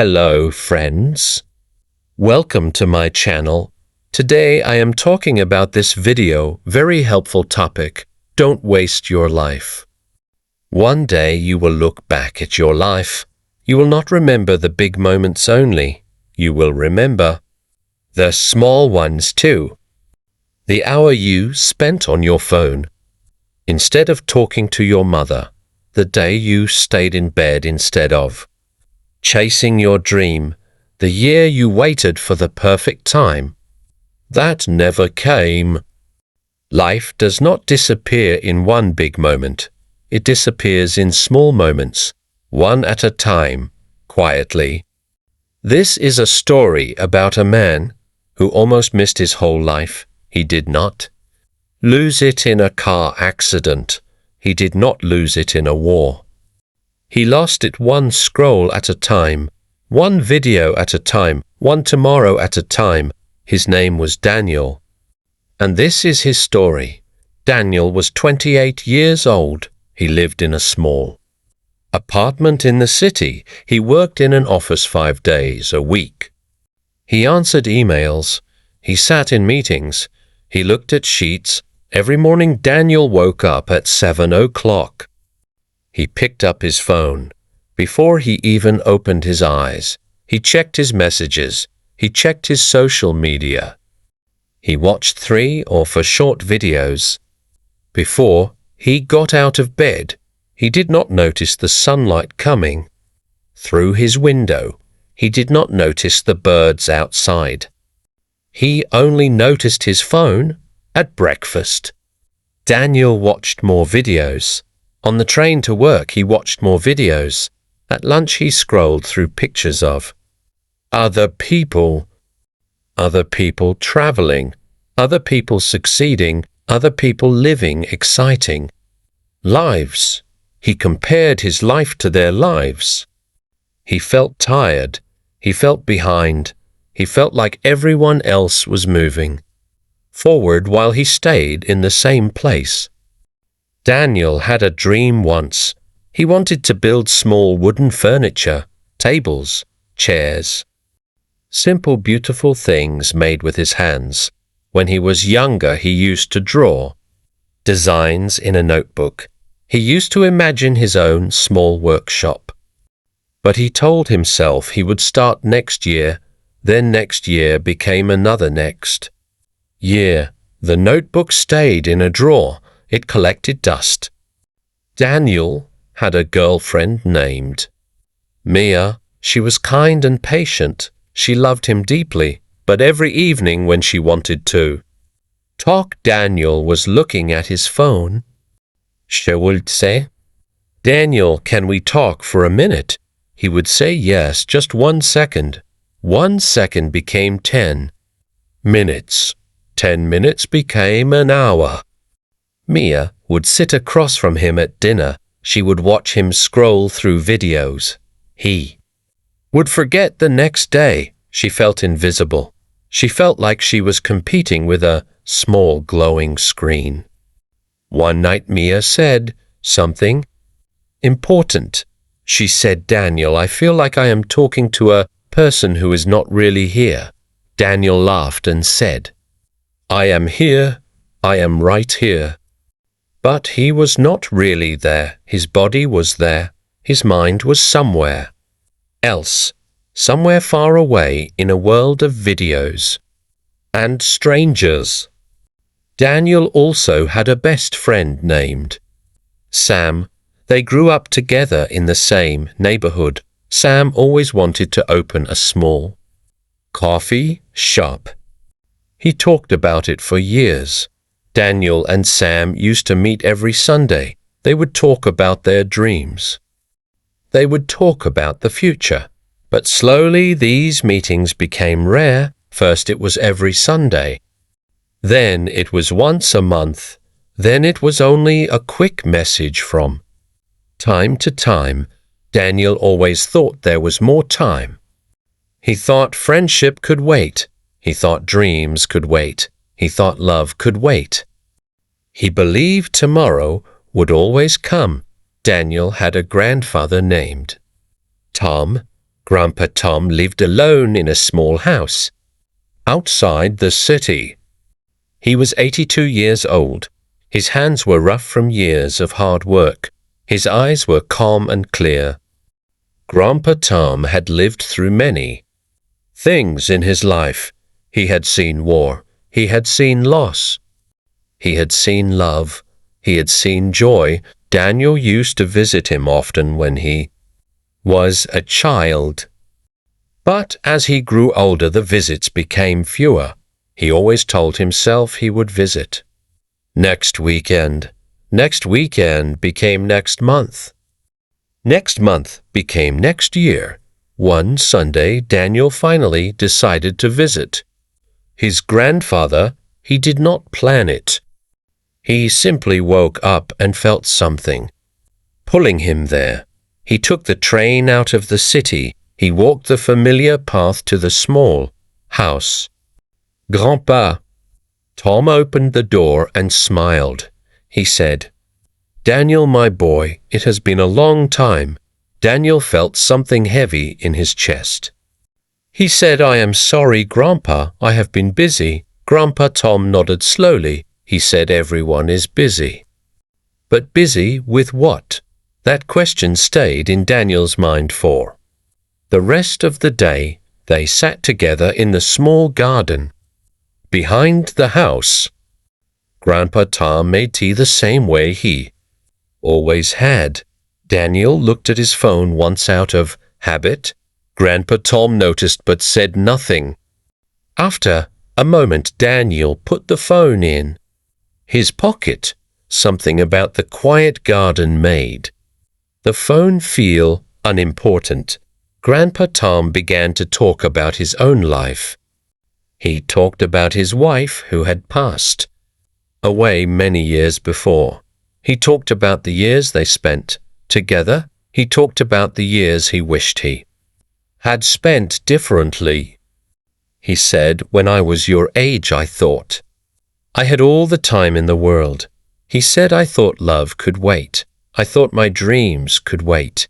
Hello, friends. Welcome to my channel. Today I am talking about this very helpful topic. Don't waste your life. One day you will look back at your life. You will not remember the big moments only. You will remember the small ones too. The hour you spent on your phone instead of talking to your mother. The day you stayed in bed instead of chasing your dream. The year you waited for the perfect time. That never came. Life does not disappear in one big moment. It disappears in small moments, one at a time, quietly. This is a story about a man who almost missed his whole life. He did not lose it in a car accident. He did not lose it in a war. He lost it one scroll at a time, one video at a time, one tomorrow at a time. His name was Daniel. And this is his story. Daniel was 28 years old. He lived in a small apartment in the city. He worked in an office 5 days a week. He answered emails. He sat in meetings. He looked at sheets. Every morning Daniel woke up at 7 o'clock. He picked up his phone. Before he even opened his eyes, he checked his messages. He checked his social media. He watched 3 or 4 short videos. Before he got out of bed, he did not notice the sunlight coming through his window. He did not notice the birds outside. He only noticed his phone at breakfast. Daniel watched more videos. On the train to work, he watched more videos. At lunch, he scrolled through pictures of other people traveling, other people succeeding, other people living exciting lives. He compared his life to their lives. He felt tired. He felt behind. He felt like everyone else was moving forward while he stayed in the same place. Daniel had a dream once. He wanted to build small wooden furniture, tables, chairs, simple, beautiful things made with his hands. When he was younger, he used to draw designs in a notebook. He used to imagine his own small workshop. But he told himself he would start next year. Then next year became another next year. The notebook stayed in a drawer. It collected dust. Daniel had a girlfriend named Mia. She was kind and patient. She loved him deeply, but every evening when she wanted to talk, Daniel was looking at his phone. She would say, "Daniel, can we talk for a minute?" He would say yes, just 1 second. 1 second became 10 minutes. 10 minutes became an hour. Mia would sit across from him at dinner. She would watch him scroll through videos. He would forget the next day. She felt invisible. She felt like she was competing with a small glowing screen. One night Mia said something important. She said, "Daniel, I feel like I am talking to a person who is not really here." Daniel laughed and said, "I am here. I am right here." But he was not really there. His body was there. His mind was somewhere else, somewhere far away in a world of videos and strangers. Daniel also had a best friend named Sam. They grew up together in the same neighborhood. Sam always wanted to open a small coffee shop. He talked about it for years. Daniel and Sam used to meet every Sunday. They would talk about their dreams. They would talk about the future. But slowly these meetings became rare. First it was every Sunday. Then it was once a month. Then it was only a quick message from time to time. Daniel always thought there was more time. He thought friendship could wait. He thought dreams could wait. He thought love could wait. He believed tomorrow would always come. Daniel had a grandfather named Tom. Grandpa Tom lived alone in a small house outside the city. He was 82 years old. His hands were rough from years of hard work. His eyes were calm and clear. Grandpa Tom had lived through many things in his life. He had seen war. He had seen loss. He had seen love. He had seen joy. Daniel used to visit him often when he was a child. But as he grew older, the visits became fewer. He always told himself he would visit. Next weekend. Next weekend became next month. Next month became next year. One Sunday, Daniel finally decided to visit his grandfather. He did not plan it. He simply woke up and felt something pulling him there. He took the train out of the city. He walked the familiar path to the small house. Grandpa. Tom opened the door and smiled. He said, "Daniel, my boy, it has been a long time." Daniel felt something heavy in his chest. He said, "I am sorry, Grandpa. I have been busy." Grandpa Tom nodded slowly. He said, "Everyone is busy." But busy with what? That question stayed in Daniel's mind for the rest of the day. They sat together in the small garden behind the house. Grandpa Tom made tea the same way he always had. Daniel looked at his phone once out of habit. Grandpa Tom noticed but said nothing. After a moment, Daniel put the phone in his pocket. Something about the quiet garden made the phone feel unimportant. Grandpa Tom began to talk about his own life. He talked about his wife who had passed away many years before. He talked about the years they spent together. He talked about the years he wished he had spent differently. He said, "When I was your age, I thought I had all the time in the world." He said, "I thought love could wait. I thought my dreams could wait."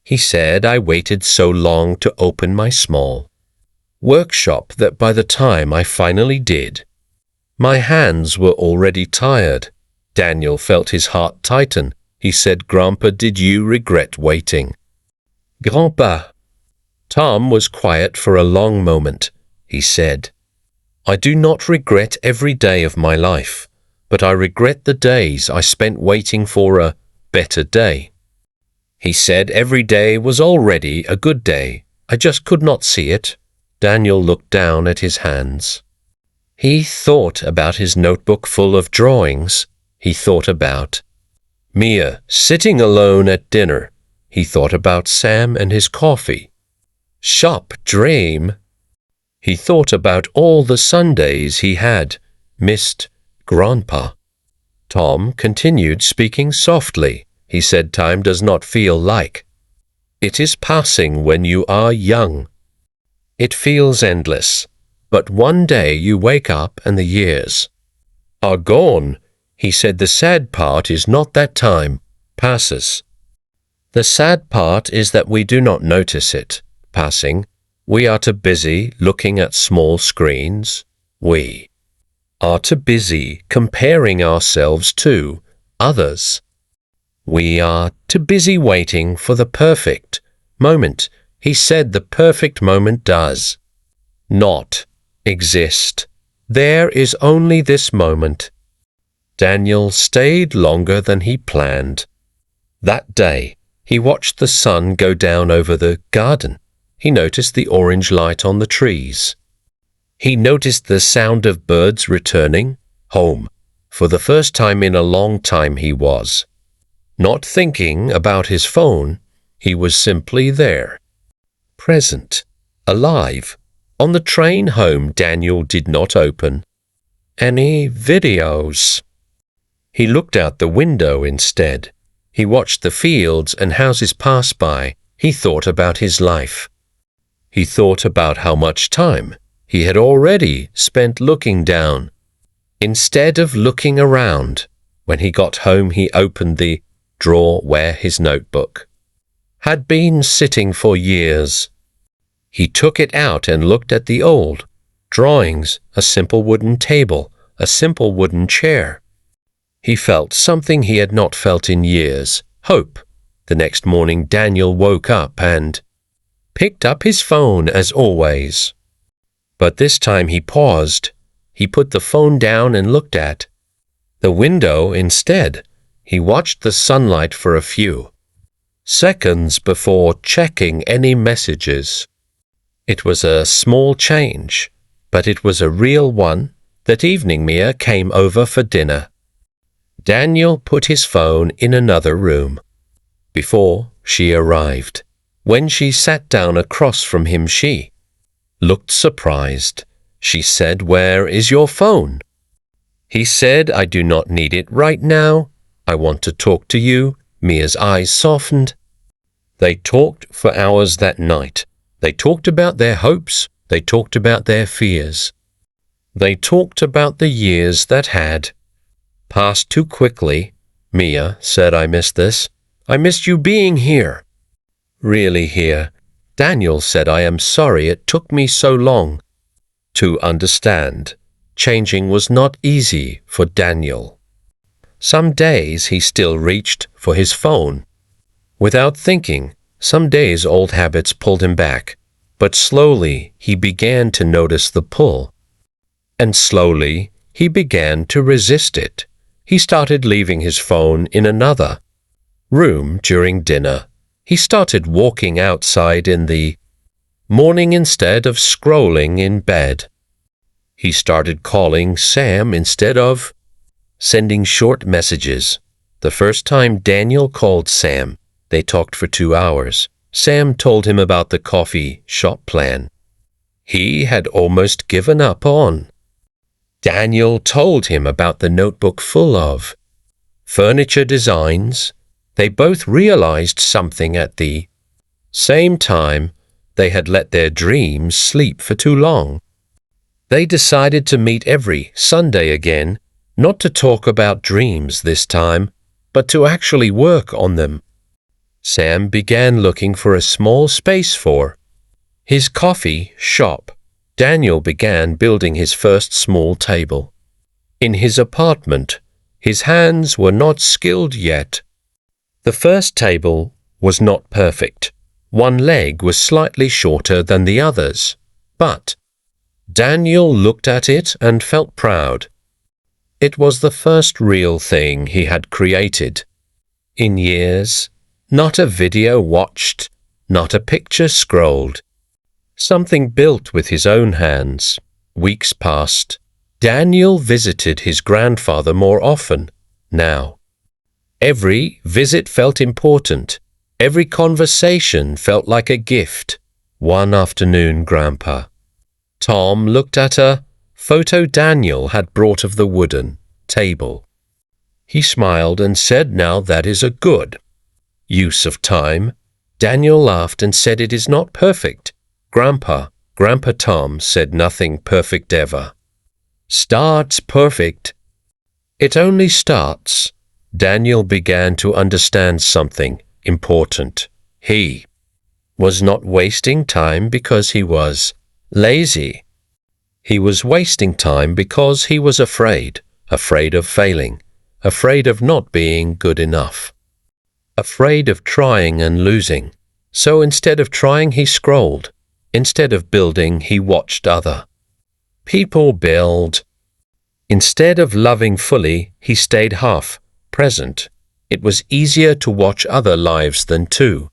He said, "I waited so long to open my small workshop that by the time I finally did, my hands were already tired." Daniel felt his heart tighten. He said, "Grandpa, did you regret waiting?" "Grandpa." Tom was quiet for a long moment. He said, "I do not regret every day of my life, but I regret the days I spent waiting for a better day." He said, "Every day was already a good day. I just could not see it." Daniel looked down at his hands. He thought about his notebook full of drawings. He thought about Mia sitting alone at dinner. He thought about Sam and his coffee shop dream. He thought about all the Sundays he had missed Grandpa. Tom continued speaking softly. He said, "Time does not feel like it is passing when you are young. It feels endless, but one day you wake up and the years are gone." He said, "The sad part is not that time passes. The sad part is that we do not notice it passing. We are too busy looking at small screens. We are too busy comparing ourselves to others. We are too busy waiting for the perfect moment." He said, "The perfect moment does not exist. There is only this moment." Daniel stayed longer than he planned. That day, he watched the sun go down over the garden. He noticed the orange light on the trees. He noticed the sound of birds returning home. For the first time in a long time, he was not thinking about his phone. He was simply there, present, alive. On the train home, Daniel did not open any videos. He looked out the window instead. He watched the fields and houses pass by. He thought about his life. He thought about how much time he had already spent looking down instead of looking around. When he got home, he opened the drawer where his notebook had been sitting for years. He took it out and looked at the old drawings, a simple wooden table, a simple wooden chair. He felt something he had not felt in years, hope. The next morning Daniel woke up and picked up his phone as always. But this time he paused. He put the phone down and looked at the window instead. He watched the sunlight for a few seconds before checking any messages. It was a small change, but it was a real one. That evening Mia came over for dinner. Daniel put his phone in another room before she arrived. When she sat down across from him, she looked surprised. She said, "Where is your phone?" He said, "I do not need it right now. I want to talk to you." Mia's eyes softened. They talked for hours that night. They talked about their hopes. They talked about their fears. They talked about the years that had passed too quickly. Mia said, "I miss this. I missed you being here." Really here. Daniel said, "I am sorry it took me so long to understand." Changing was not easy for Daniel. Some days he still reached for his phone without thinking. Some days old habits pulled him back, but slowly he began to notice the pull, and slowly he began to resist it. He started leaving his phone in another room during dinner. He started walking outside in the morning instead of scrolling in bed. He started calling Sam instead of sending short messages. The first time Daniel called Sam, they talked for 2 hours. Sam told him about the coffee shop plan he had almost given up on. Daniel told him about the notebook full of furniture designs. They both realized something at the same time. They had let their dreams sleep for too long. They decided to meet every Sunday again, not to talk about dreams this time, but to actually work on them. Sam began looking for a small space for his coffee shop. Daniel began building his first small table in his apartment. His hands were not skilled yet. The first table was not perfect. One leg was slightly shorter than the others, but Daniel looked at it and felt proud. It was the first real thing he had created in years. Not a video watched, not a picture scrolled. Something built with his own hands. Weeks passed. Daniel visited his grandfather more often now. Every visit felt important. Every conversation felt like a gift. One afternoon, Grandpa Tom looked at a photo Daniel had brought of the wooden table. He smiled and said, "Now that is a good use of time." Daniel laughed and said, "It is not perfect, Grandpa." Grandpa Tom said, "Nothing perfect ever starts perfect. It only starts." Daniel began to understand something important. He was not wasting time because he was lazy. He was wasting time because he was afraid of failing, afraid of not being good enough, afraid of trying and losing. So instead of trying, he scrolled. Instead of building, he watched other people build. Instead of loving fully, he stayed half present. It was easier to watch other lives than to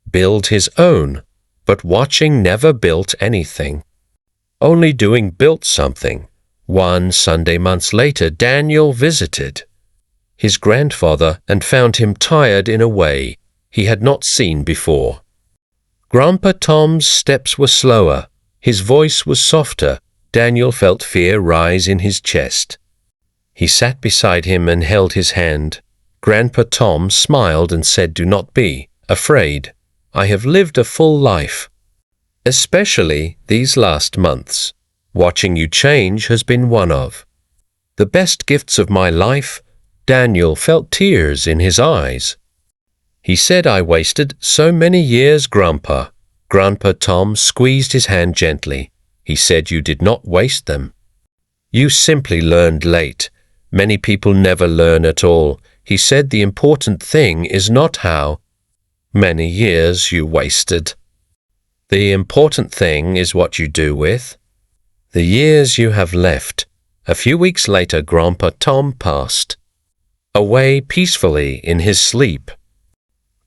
build his own, but watching never built anything. Only doing built something. One Sunday months later, Daniel visited his grandfather and found him tired in a way he had not seen before. Grandpa Tom's steps were slower. His voice was softer. Daniel felt fear rise in his chest. He sat beside him and held his hand. Grandpa Tom smiled and said, "Do not be afraid. I have lived a full life, especially these last months. Watching you change has been one of the best gifts of my life." Daniel felt tears in his eyes. He said, "I wasted so many years, Grandpa. Grandpa Tom squeezed his hand gently. He said you did not waste them. You simply learned late. Many people never learn at all. He said the important thing is not how many years you wasted. The important thing is what you do with the years you have left. A few weeks later, Grandpa Tom passed away peacefully in his sleep.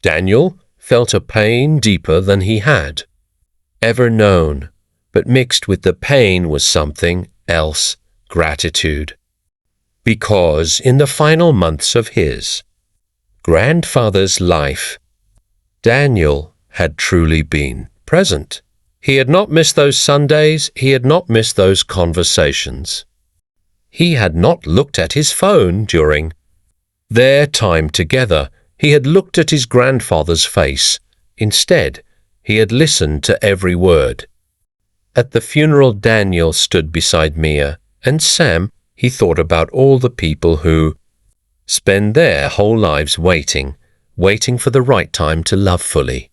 Daniel felt a pain deeper than he had ever known, but mixed with the pain was something else, gratitude. Because in the final months of his grandfather's life, Daniel had truly been present. He had not missed those Sundays. He had not missed those conversations. He had not looked at his phone during their time together. He had looked at his grandfather's face. Instead, he had listened to every word. At the funeral, Daniel stood beside Mia and Sam. He thought about all the people who spend their whole lives waiting for the right time to love fully,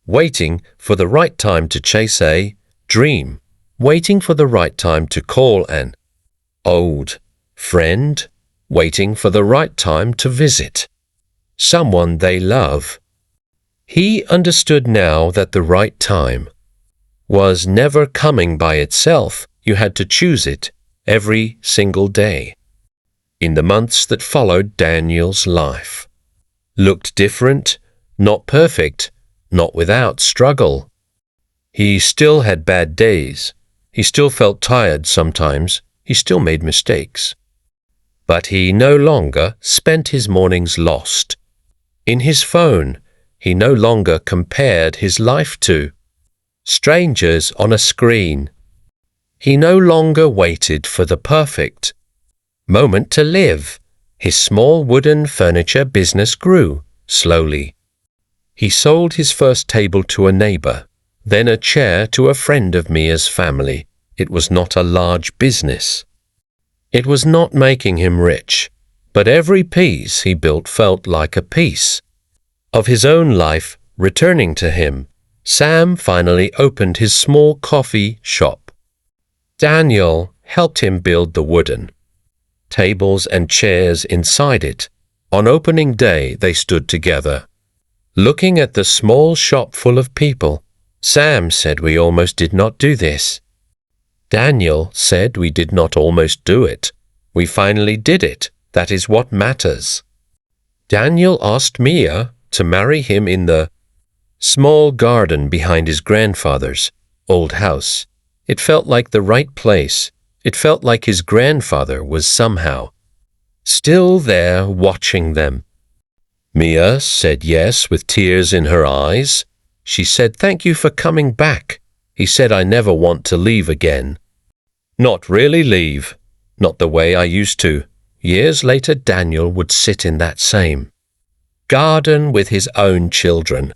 waiting for the right time to chase a dream, waiting for the right time to call an old friend, waiting for the right time to visit someone they love. He understood now that the right time was never coming by itself. You had to choose it every single day. In the months that followed, Daniel's life looked different, not perfect, not without struggle. He still had bad days. He still felt tired sometimes. He still made mistakes. But he no longer spent his mornings lost in his phone. He no longer compared his life to strangers on a screen. He no longer waited for the perfect moment to live. His small wooden furniture business grew slowly. He sold his first table to a neighbor, then a chair to a friend of Mia's family. It was not a large business. It was not making him rich, but every piece he built felt like a piece of his own life returning to him. Sam finally opened his small coffee shop. Daniel helped him build the wooden tables and chairs inside it. On opening day, they stood together, looking at the small shop full of people. Sam said we almost did not do this. Daniel said we did not almost do it. We finally did it. That is what matters. Daniel asked Mia to marry him in the small garden behind his grandfather's old house. It felt like the right place. It felt like his grandfather was somehow still there watching them. Mia said yes with tears in her eyes. She said, "Thank you for coming back." He said, "I never want to leave again. Not really leave. Not the way I used to." Years later, Daniel would sit in that same garden with his own children.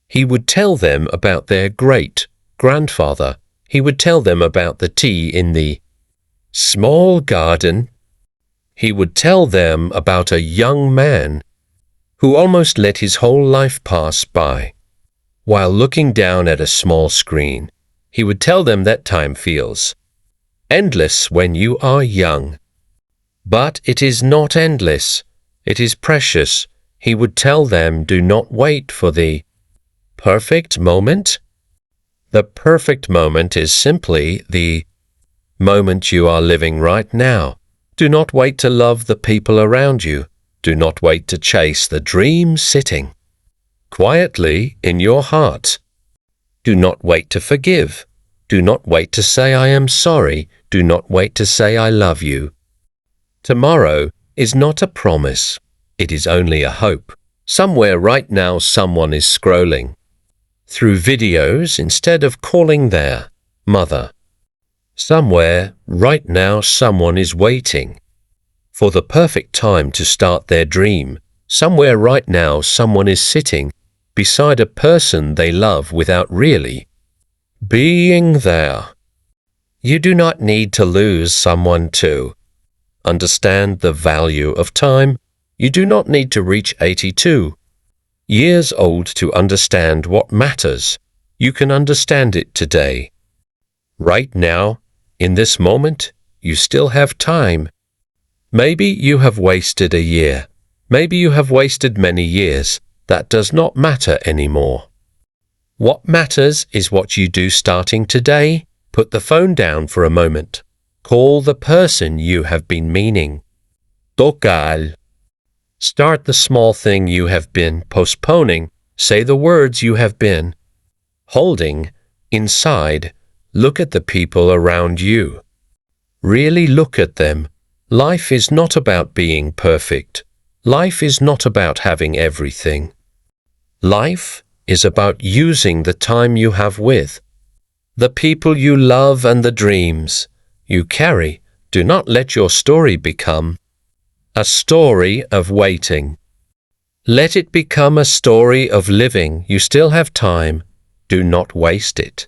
He would tell them about their great-grandfather. He would tell them about the tea in the small garden. He would tell them about a young man who almost let his whole life pass by while looking down at a small screen. He would tell them that time feels endless when you are young. But it is not endless. It is precious. He would tell them, do not wait for the perfect moment. The perfect moment is simply the moment you are living right now. Do not wait to love the people around you. Do not wait to chase the dream sitting quietly in your heart. Do not wait to forgive. Do not wait to say I am sorry. Do not wait to say I love you. Tomorrow is not a promise. It is only a hope. Somewhere right now someone is scrolling through videos instead of calling their mother. Somewhere right now someone is waiting for the perfect time to start their dream. Somewhere right now someone is sitting beside a person they love without really being there. You do not need to lose someone to understand the value of time. You do not need to reach 82 years old to understand what matters. You can understand it today. Right now, in this moment, you still have time. Maybe you have wasted a year. Maybe you have wasted many years. That does not matter anymore. What matters is what you do starting today. Put the phone down for a moment. Call the person you have been meaning. Tocar. Start the small thing you have been postponing. Say the words you have been holding inside. Look at the people around you. Really look at them. Life is not about being perfect. Life is not about having everything. Life is about using the time you have with the people you love and the dreams you carry. Do not let your story become a story of waiting. Let it become a story of living. You still have time. Do not waste it.